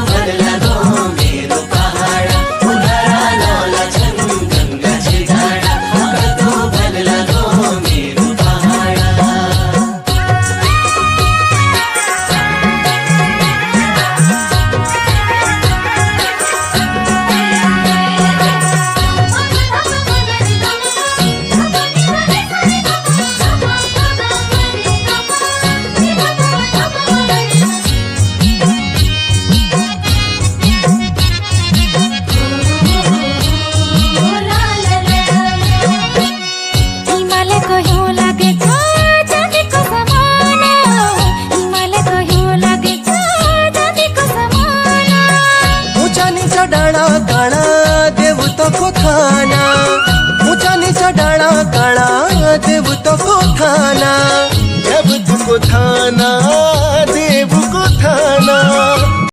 भरला गो मेरो पहाड उधारा नौला छन् गंगाची झाडा कतो भरला गो मेरो पहाड डाळा काळा देव तो थाना ऊंचा नीचा डाळा काळा देव तो थाना देव तो थाना देव को थाना